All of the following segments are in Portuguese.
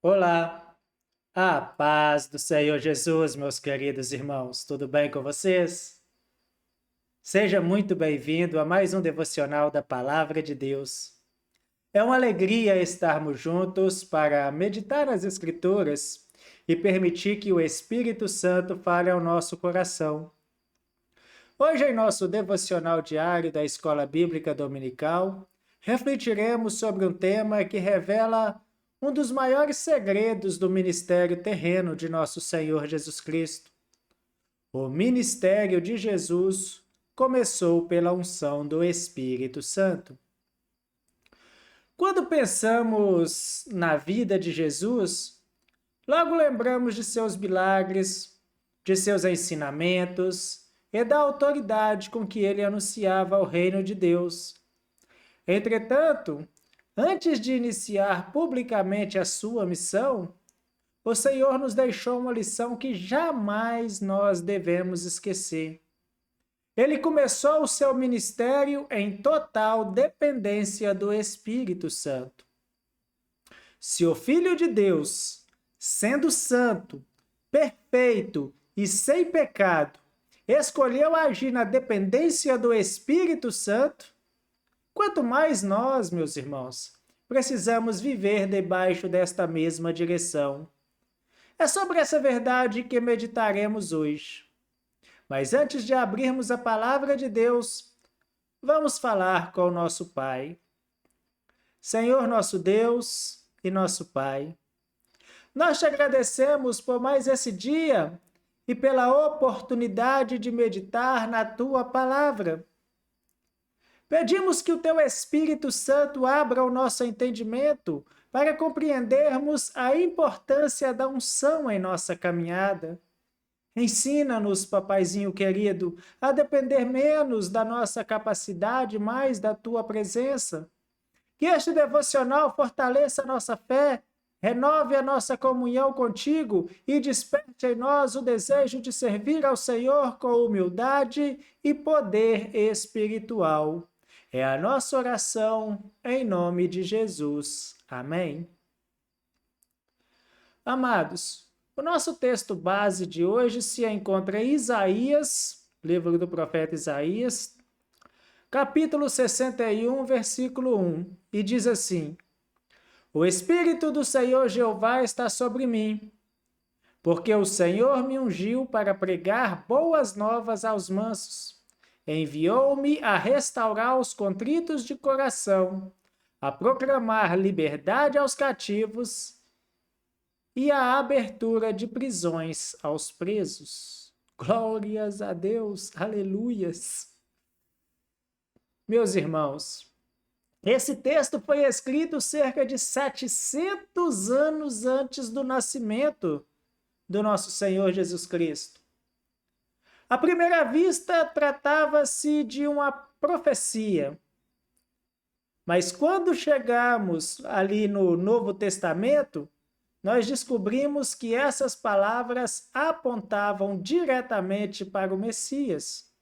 Olá, a paz do Senhor Jesus, meus queridos irmãos, tudo bem com vocês? Seja muito bem-vindo a mais um devocional da Palavra de Deus. É uma alegria estarmos juntos para meditar nas Escrituras e permitir que o Espírito Santo fale ao nosso coração. Hoje, em nosso devocional diário da Escola Bíblica Dominical, refletiremos sobre um tema que revela um dos maiores segredos do ministério terreno de nosso Senhor Jesus Cristo. O ministério de Jesus começou pela unção do Espírito Santo. Quando pensamos na vida de Jesus, logo lembramos de seus milagres, de seus ensinamentos e da autoridade com que ele anunciava o reino de Deus. Entretanto, antes de iniciar publicamente a sua missão, o Senhor nos deixou uma lição que jamais nós devemos esquecer. Ele começou o seu ministério em total dependência do Espírito Santo. Se o Filho de Deus, sendo santo, perfeito e sem pecado, escolheu agir na dependência do Espírito Santo, quanto mais nós, meus irmãos, precisamos viver debaixo desta mesma direção. É sobre essa verdade que meditaremos hoje. Mas antes de abrirmos a palavra de Deus, vamos falar com o nosso Pai. Senhor nosso Deus e nosso Pai, nós te agradecemos por mais esse dia e pela oportunidade de meditar na tua palavra. Pedimos que o teu Espírito Santo abra o nosso entendimento para compreendermos a importância da unção em nossa caminhada. Ensina-nos, papaizinho querido, a depender menos da nossa capacidade, mais da tua presença. Que este devocional fortaleça a nossa fé, renove a nossa comunhão contigo e desperte em nós o desejo de servir ao Senhor com humildade e poder espiritual. É a nossa oração em nome de Jesus. Amém. Amados, o nosso texto base de hoje se encontra em Isaías, livro do profeta Isaías, capítulo 61, versículo 1, e diz assim: O Espírito do Senhor Jeová está sobre mim, porque o Senhor me ungiu para pregar boas novas aos mansos. Enviou-me a restaurar os contritos de coração, a proclamar liberdade aos cativos e a abertura de prisões aos presos. Glórias a Deus, aleluias. Meus irmãos, esse texto foi escrito cerca de 700 anos antes do nascimento do nosso Senhor Jesus Cristo. À primeira vista, tratava-se de uma profecia. Mas quando chegamos ali no Novo Testamento, nós descobrimos que essas palavras apontavam diretamente para o Messias.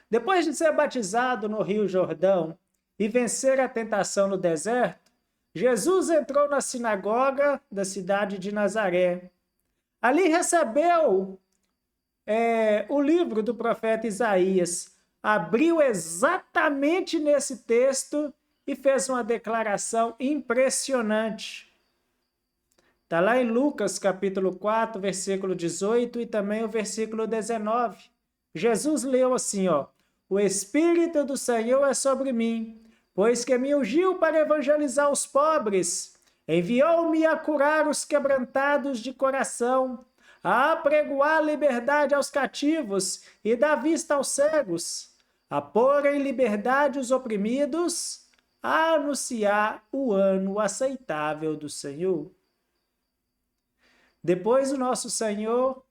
Depois de ser batizado no Rio Jordão e vencer a tentação no deserto, Jesus entrou na sinagoga da cidade de Nazaré. Ali recebeu o livro do profeta Isaías, abriu exatamente nesse texto e fez uma declaração impressionante. Está lá em Lucas capítulo 4, versículo 18 e também o versículo 19. Jesus leu assim, o Espírito do Senhor é sobre mim, pois que me ungiu para evangelizar os pobres, enviou-me a curar os quebrantados de coração, a apregoar liberdade aos cativos e dar vista aos cegos, a pôr em liberdade os oprimidos, a anunciar o ano aceitável do Senhor. Depois o nosso Senhor,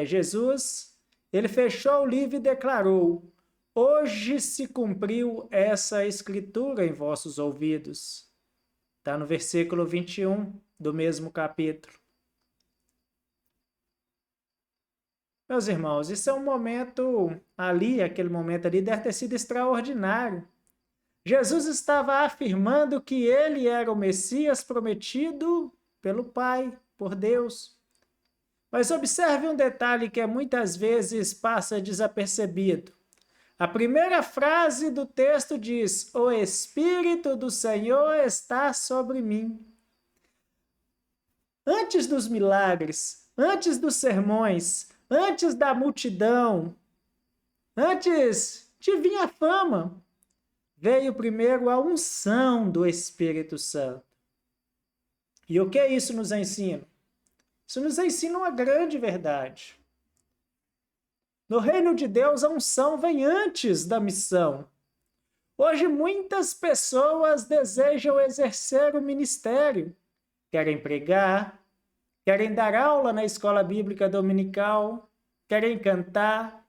Jesus, ele fechou o livro e declarou: hoje se cumpriu essa escritura em vossos ouvidos. Está no versículo 21 do mesmo capítulo. Meus irmãos, isso é um momento ali, aquele momento ali deve ter sido extraordinário. Jesus estava afirmando que ele era o Messias prometido pelo Pai, por Deus. Mas observe um detalhe que muitas vezes passa desapercebido. A primeira frase do texto diz: "O Espírito do Senhor está sobre mim." Antes dos milagres, antes dos sermões, antes da multidão, antes de vir a fama, veio primeiro a unção do Espírito Santo. E o que isso nos ensina? Isso nos ensina uma grande verdade. No reino de Deus, a unção vem antes da missão. Hoje, muitas pessoas desejam exercer o ministério. Querem pregar, querem dar aula na escola bíblica dominical, querem cantar,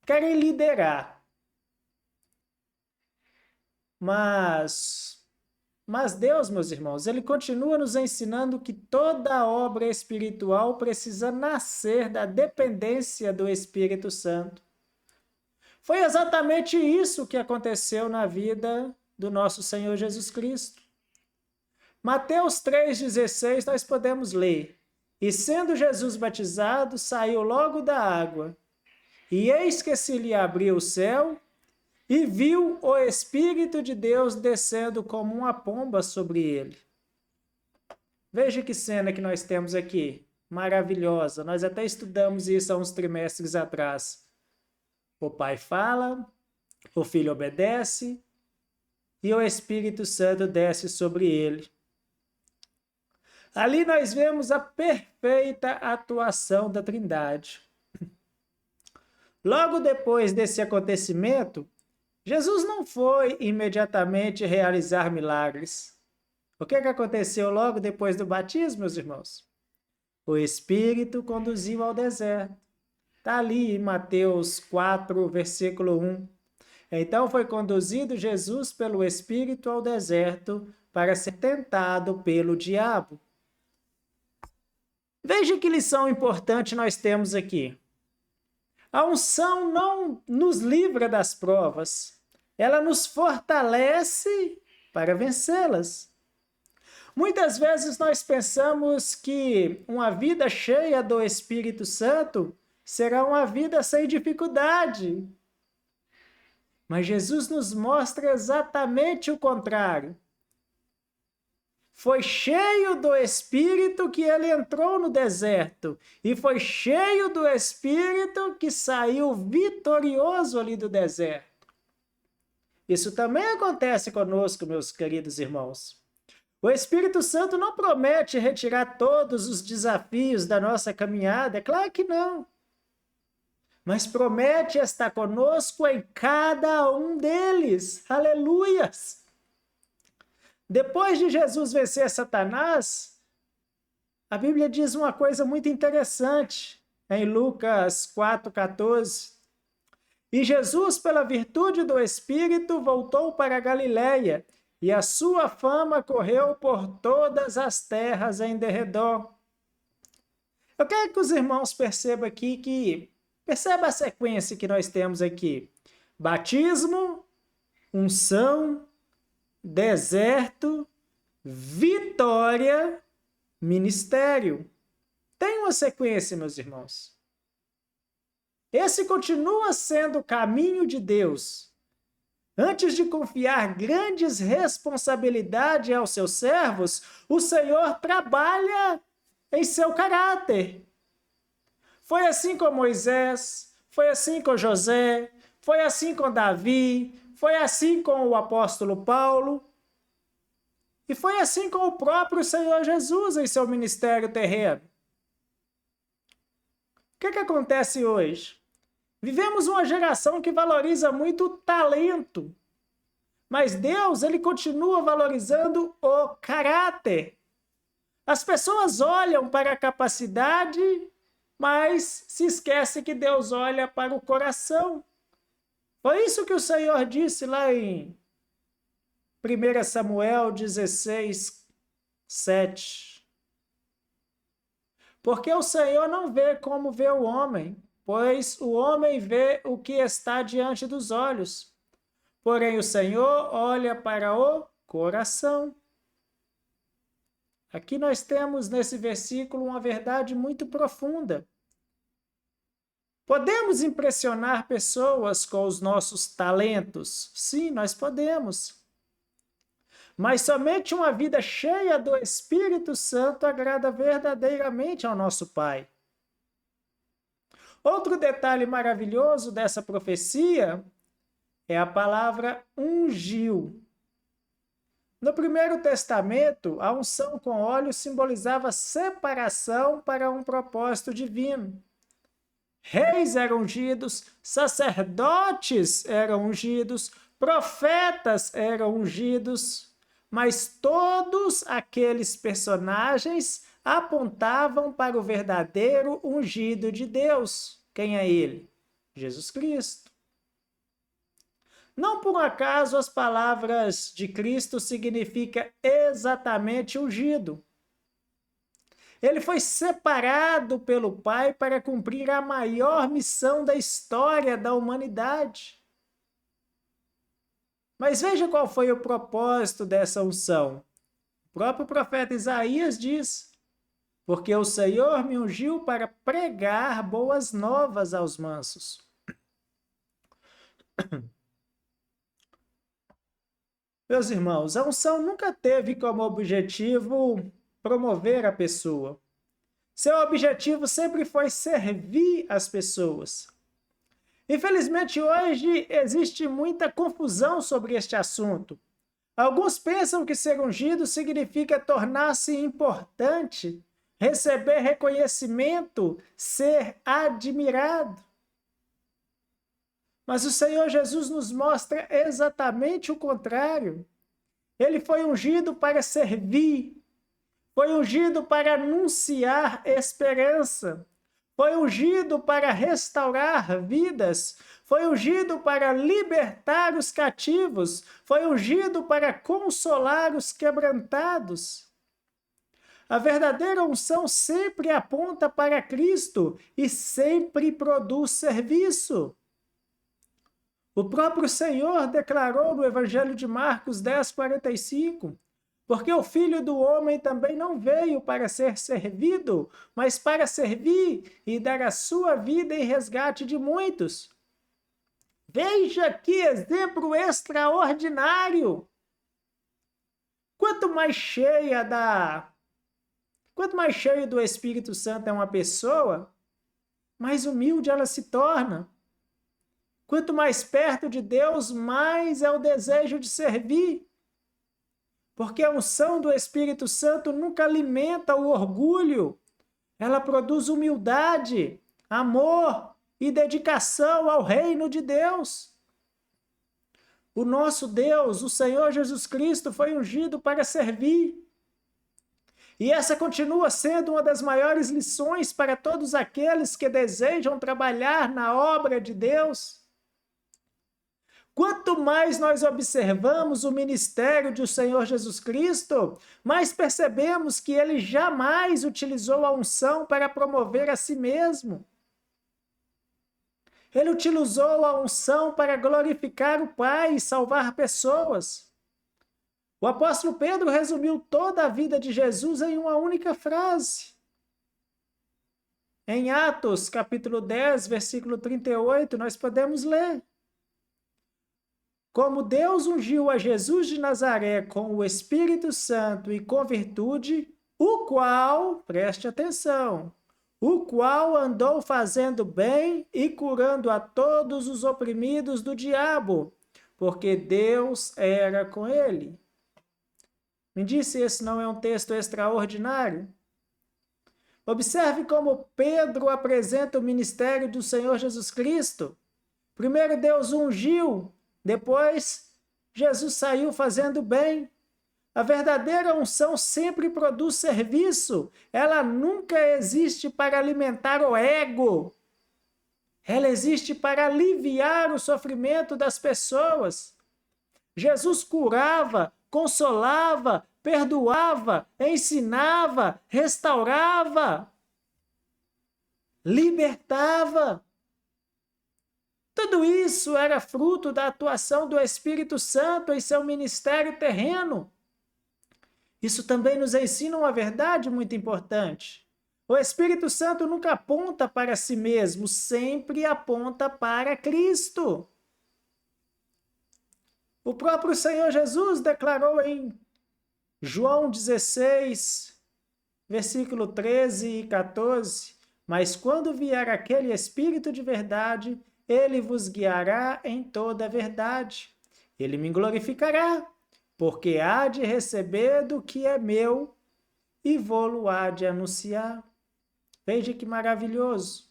querem liderar. Mas Deus, meus irmãos, ele continua nos ensinando que toda obra espiritual precisa nascer da dependência do Espírito Santo. Foi exatamente isso que aconteceu na vida do nosso Senhor Jesus Cristo. Mateus 3,16 nós podemos ler: "E sendo Jesus batizado, saiu logo da água, e eis que se lhe abriu o céu, e viu o Espírito de Deus descendo como uma pomba sobre ele." Veja que cena que nós temos aqui, maravilhosa. Nós até estudamos isso há uns trimestres atrás. O Pai fala, o Filho obedece, e o Espírito Santo desce sobre ele. Ali nós vemos a perfeita atuação da Trindade. Logo depois desse acontecimento, Jesus não foi imediatamente realizar milagres. O que aconteceu logo depois do batismo, meus irmãos? O Espírito conduziu ao deserto. Está ali em Mateus 4, versículo 1. Então foi conduzido Jesus pelo Espírito ao deserto para ser tentado pelo diabo. Veja que lição importante nós temos aqui. A unção não nos livra das provas, ela nos fortalece para vencê-las. Muitas vezes nós pensamos que uma vida cheia do Espírito Santo será uma vida sem dificuldade. Mas Jesus nos mostra exatamente o contrário. Foi cheio do Espírito que ele entrou no deserto, e foi cheio do Espírito que saiu vitorioso ali do deserto. Isso também acontece conosco, meus queridos irmãos. O Espírito Santo não promete retirar todos os desafios da nossa caminhada, é claro que não. Mas promete estar conosco em cada um deles. Aleluias! Depois de Jesus vencer Satanás, a Bíblia diz uma coisa muito interessante em Lucas 4,14. "E Jesus, pela virtude do Espírito, voltou para a Galiléia, e a sua fama correu por todas as terras em derredor." Eu quero que os irmãos percebam aqui perceba a sequência que nós temos aqui. Batismo, unção, deserto, vitória, ministério. Tem uma sequência, meus irmãos. Esse continua sendo o caminho de Deus. Antes de confiar grandes responsabilidades aos seus servos, o Senhor trabalha em seu caráter. Foi assim com Moisés, foi assim com José, foi assim com Davi, foi assim com o apóstolo Paulo, e foi assim com o próprio Senhor Jesus em seu ministério terreno. O que acontece hoje? Vivemos uma geração que valoriza muito o talento, mas Deus, ele continua valorizando o caráter. As pessoas olham para a capacidade, mas se esquece que Deus olha para o coração. Foi isso que o Senhor disse lá em 1 Samuel 16, 7. Porque o Senhor não vê como vê o homem, pois o homem vê o que está diante dos olhos. porém o Senhor olha para o coração. Aqui nós temos nesse versículo uma verdade muito profunda. Podemos impressionar pessoas com os nossos talentos? Sim, nós podemos. Mas somente uma vida cheia do Espírito Santo agrada verdadeiramente ao nosso Pai. Outro detalhe maravilhoso dessa profecia é a palavra ungiu. No Primeiro Testamento, a unção com óleo simbolizava separação para um propósito divino. Reis eram ungidos, sacerdotes eram ungidos, profetas eram ungidos, mas todos aqueles personagens apontavam para o verdadeiro ungido de Deus. Quem é ele? Jesus Cristo. Não por acaso as palavras de Cristo significam exatamente ungido. Ele foi separado pelo Pai para cumprir a maior missão da história da humanidade. Mas veja qual foi o propósito dessa unção. O próprio profeta Isaías diz: porque o Senhor me ungiu para pregar boas novas aos mansos. Meus irmãos, a unção nunca teve como objetivo promover a pessoa. Seu objetivo sempre foi servir as pessoas. Infelizmente, hoje existe muita confusão sobre este assunto. Alguns pensam que ser ungido significa tornar-se importante, receber reconhecimento, ser admirado. Mas o Senhor Jesus nos mostra exatamente o contrário. Ele foi ungido para servir, foi ungido para anunciar esperança, foi ungido para restaurar vidas, foi ungido para libertar os cativos, foi ungido para consolar os quebrantados. A verdadeira unção sempre aponta para Cristo e sempre produz serviço. O próprio Senhor declarou no Evangelho de Marcos 10:45, porque o Filho do Homem também não veio para ser servido, mas para servir e dar a sua vida em resgate de muitos. Veja que exemplo extraordinário! Quanto mais cheio do Espírito Santo é uma pessoa, mais humilde ela se torna. Quanto mais perto de Deus, mais é o desejo de servir. Porque a unção do Espírito Santo nunca alimenta o orgulho. Ela produz humildade, amor e dedicação ao reino de Deus. O nosso Deus, o Senhor Jesus Cristo, foi ungido para servir. E essa continua sendo uma das maiores lições para todos aqueles que desejam trabalhar na obra de Deus. Quanto mais nós observamos o ministério do Senhor Jesus Cristo, mais percebemos que ele jamais utilizou a unção para promover a si mesmo. Ele utilizou a unção para glorificar o Pai e salvar pessoas. O apóstolo Pedro resumiu toda a vida de Jesus em uma única frase. Em Atos, capítulo 10, versículo 38, nós podemos ler: como Deus ungiu a Jesus de Nazaré com o Espírito Santo e com virtude, o qual, preste atenção, o qual andou fazendo bem e curando a todos os oprimidos do diabo, porque Deus era com ele. Me disse, esse não é um texto extraordinário? Observe como Pedro apresenta o ministério do Senhor Jesus Cristo. Primeiro Deus ungiu, depois, Jesus saiu fazendo bem. A verdadeira unção sempre produz serviço. Ela nunca existe para alimentar o ego. Ela existe para aliviar o sofrimento das pessoas. Jesus curava, consolava, perdoava, ensinava, restaurava, libertava. Tudo isso era fruto da atuação do Espírito Santo em seu ministério terreno. Isso também nos ensina uma verdade muito importante. O Espírito Santo nunca aponta para si mesmo, sempre aponta para Cristo. O próprio Senhor Jesus declarou em João 16, versículo 13 e 14, mas quando vier aquele Espírito de verdade, ele vos guiará em toda a verdade. Ele me glorificará, porque há de receber do que é meu e vou-lo há de anunciar. Veja que maravilhoso.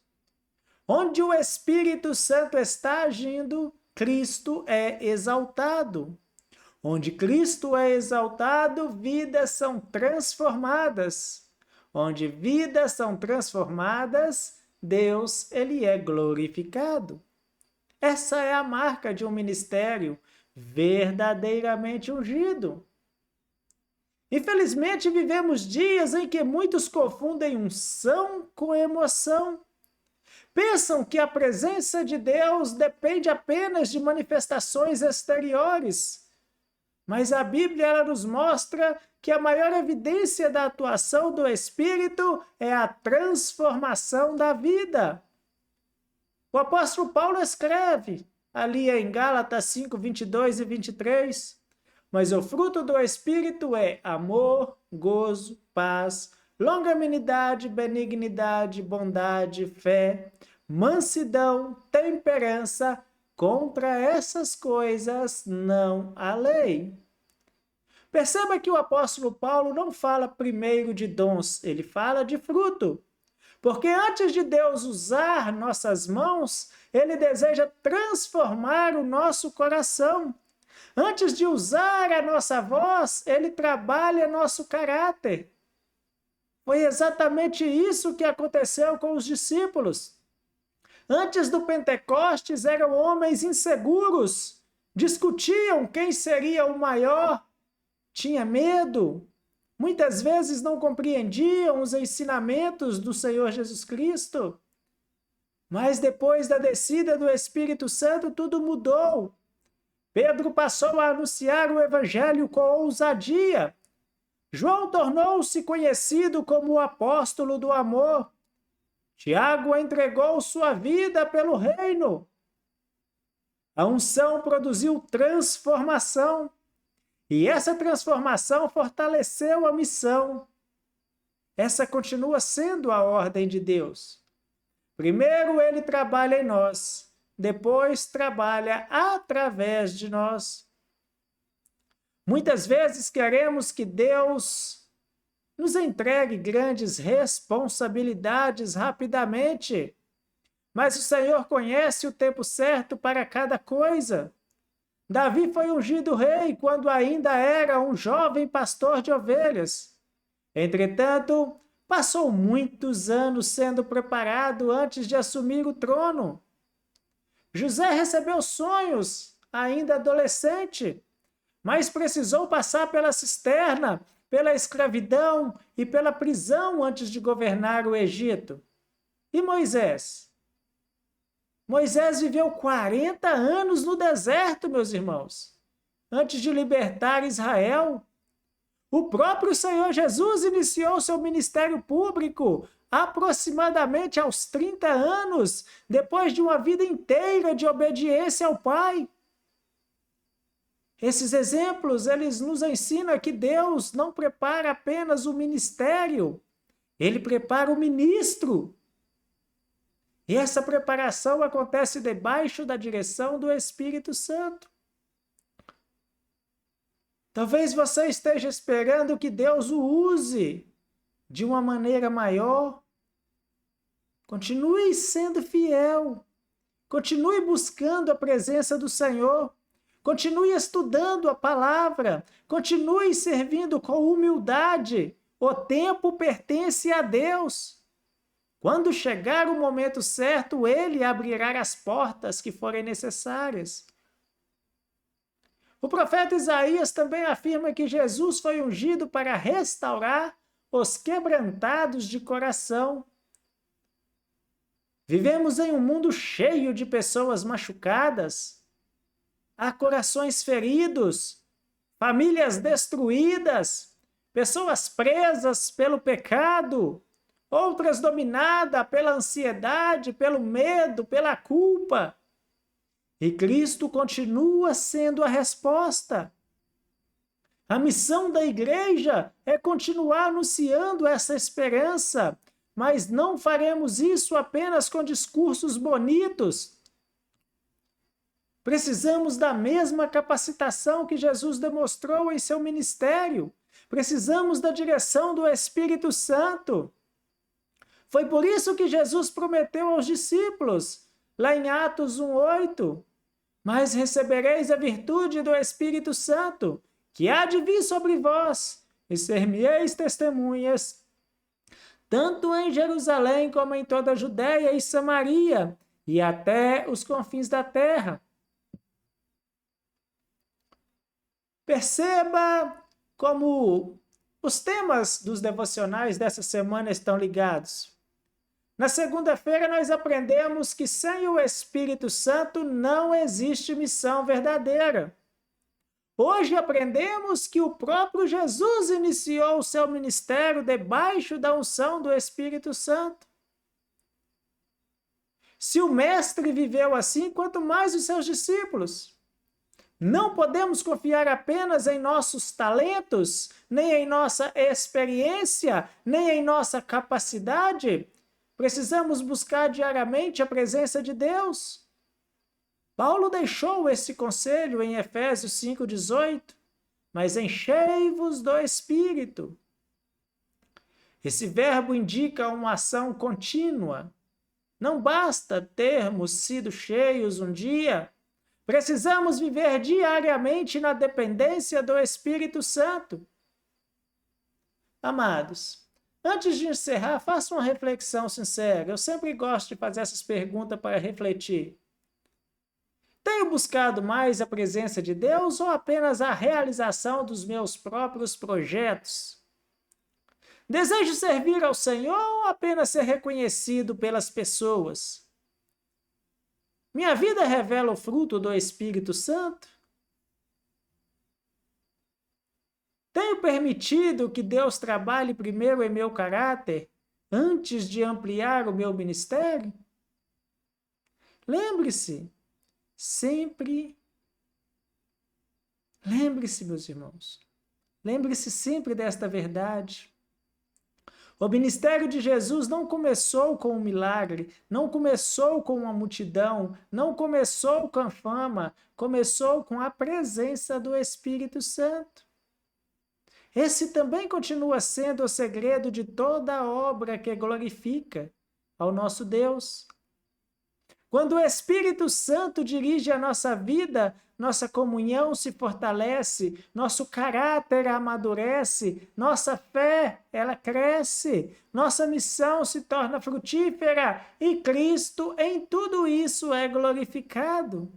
Onde o Espírito Santo está agindo, Cristo é exaltado. Onde Cristo é exaltado, vidas são transformadas. Onde vidas são transformadas, Deus, ele é glorificado. Essa é a marca de um ministério verdadeiramente ungido. Infelizmente, vivemos dias em que muitos confundem unção com emoção. Pensam que a presença de Deus depende apenas de manifestações exteriores. Mas a Bíblia ela nos mostra que a maior evidência da atuação do Espírito é a transformação da vida. O apóstolo Paulo escreve, ali em Gálatas 5, 22 e 23, mas o fruto do Espírito é amor, gozo, paz, longanimidade, benignidade, bondade, fé, mansidão, temperança. Contra essas coisas não há lei. Perceba que o apóstolo Paulo não fala primeiro de dons, ele fala de fruto. Porque antes de Deus usar nossas mãos, ele deseja transformar o nosso coração. Antes de usar a nossa voz, ele trabalha nosso caráter. Foi exatamente isso que aconteceu com os discípulos. Antes do Pentecostes, eram homens inseguros, discutiam quem seria o maior, tinha medo, muitas vezes não compreendiam os ensinamentos do Senhor Jesus Cristo. Mas depois da descida do Espírito Santo, tudo mudou. Pedro passou a anunciar o Evangelho com ousadia. João tornou-se conhecido como o apóstolo do amor. Tiago entregou sua vida pelo reino. A unção produziu transformação. E essa transformação fortaleceu a missão. Essa continua sendo a ordem de Deus. Primeiro ele trabalha em nós, depois trabalha através de nós. Muitas vezes queremos que Deus nos entregue grandes responsabilidades rapidamente, mas o Senhor conhece o tempo certo para cada coisa. Davi foi ungido rei quando ainda era um jovem pastor de ovelhas. Entretanto, passou muitos anos sendo preparado antes de assumir o trono. José recebeu sonhos, ainda adolescente, mas precisou passar pela cisterna, pela escravidão e pela prisão antes de governar o Egito. E Moisés? Moisés viveu 40 anos no deserto, meus irmãos, antes de libertar Israel. O próprio Senhor Jesus iniciou seu ministério público aproximadamente aos 30 anos, depois de uma vida inteira de obediência ao Pai. Esses exemplos, eles nos ensinam que Deus não prepara apenas o ministério, ele prepara o ministro. E essa preparação acontece debaixo da direção do Espírito Santo. Talvez você esteja esperando que Deus o use de uma maneira maior. Continue sendo fiel. Continue buscando a presença do Senhor. Continue estudando a palavra. Continue servindo com humildade. O tempo pertence a Deus. Quando chegar o momento certo, Ele abrirá as portas que forem necessárias. O profeta Isaías também afirma que Jesus foi ungido para restaurar os quebrantados de coração. Vivemos em um mundo cheio de pessoas machucadas, há corações feridos, famílias destruídas, pessoas presas pelo pecado, outras dominadas pela ansiedade, pelo medo, pela culpa. E Cristo continua sendo a resposta. A missão da igreja é continuar anunciando essa esperança, mas não faremos isso apenas com discursos bonitos. Precisamos da mesma capacitação que Jesus demonstrou em seu ministério. Precisamos da direção do Espírito Santo. Foi por isso que Jesus prometeu aos discípulos, lá em Atos 1:8, mas recebereis a virtude do Espírito Santo, que há de vir sobre vós, e ser-me-eis testemunhas, tanto em Jerusalém como em toda a Judéia e Samaria, e até os confins da terra. Perceba como os temas dos devocionais dessa semana estão ligados. Na segunda-feira, nós aprendemos que sem o Espírito Santo não existe missão verdadeira. Hoje aprendemos que o próprio Jesus iniciou o seu ministério debaixo da unção do Espírito Santo. Se o Mestre viveu assim, quanto mais os seus discípulos. Não podemos confiar apenas em nossos talentos, nem em nossa experiência, nem em nossa capacidade. Precisamos buscar diariamente a presença de Deus. Paulo deixou esse conselho em Efésios 5:18, mas enchei-vos do Espírito. Esse verbo indica uma ação contínua. Não basta termos sido cheios um dia, precisamos viver diariamente na dependência do Espírito Santo. Amados, antes de encerrar, faça uma reflexão sincera. Eu sempre gosto de fazer essas perguntas para refletir. Tenho buscado mais a presença de Deus ou apenas a realização dos meus próprios projetos? Desejo servir ao Senhor ou apenas ser reconhecido pelas pessoas? Minha vida revela o fruto do Espírito Santo? Tenho permitido que Deus trabalhe primeiro em meu caráter, antes de ampliar o meu ministério? Lembre-se, meus irmãos, lembre-se sempre desta verdade. O ministério de Jesus não começou com um milagre, não começou com uma multidão, não começou com a fama, começou com a presença do Espírito Santo. Esse também continua sendo o segredo de toda a obra que glorifica ao nosso Deus. Quando o Espírito Santo dirige a nossa vida, nossa comunhão se fortalece, nosso caráter amadurece, nossa fé, ela cresce, nossa missão se torna frutífera e Cristo em tudo isso é glorificado.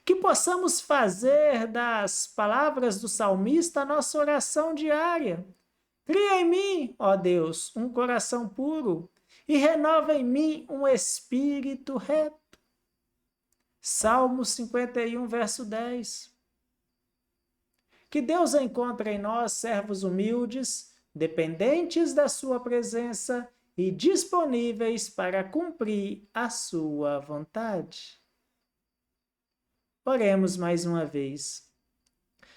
Que possamos fazer das palavras do salmista a nossa oração diária. Cria em mim, ó Deus, um coração puro e renova em mim um espírito reto. Salmo 51, verso 10. Que Deus encontre em nós servos humildes, dependentes da sua presença e disponíveis para cumprir a sua vontade. Oremos mais uma vez.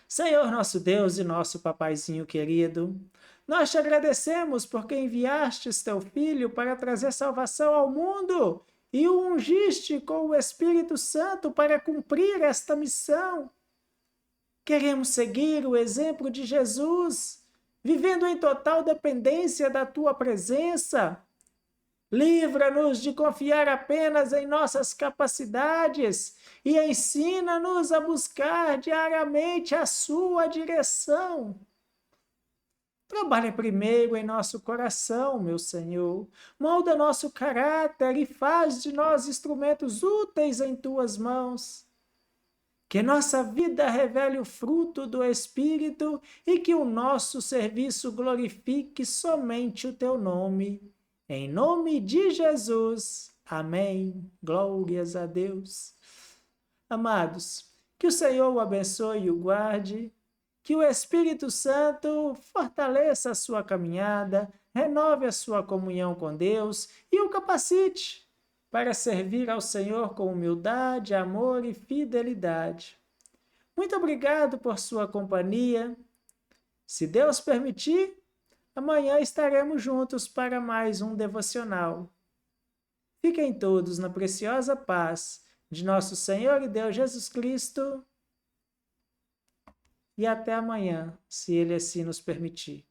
Senhor nosso Deus e nosso papaizinho querido, nós te agradecemos porque enviastes teu Filho para trazer salvação ao mundo e o ungiste com o Espírito Santo para cumprir esta missão. Queremos seguir o exemplo de Jesus, vivendo em total dependência da tua presença. Livra-nos de confiar apenas em nossas capacidades e ensina-nos a buscar diariamente a sua direção. Trabalha primeiro em nosso coração, meu Senhor. Molda nosso caráter e faz de nós instrumentos úteis em tuas mãos. Que nossa vida revele o fruto do Espírito e que o nosso serviço glorifique somente o teu nome. Em nome de Jesus. Amém. Glórias a Deus. Amados, que o Senhor o abençoe e o guarde, que o Espírito Santo fortaleça a sua caminhada, renove a sua comunhão com Deus e o capacite para servir ao Senhor com humildade, amor e fidelidade. Muito obrigado por sua companhia. Se Deus permitir, amanhã estaremos juntos para mais um devocional. Fiquem todos na preciosa paz de nosso Senhor e Deus Jesus Cristo. E até amanhã, se Ele assim nos permitir.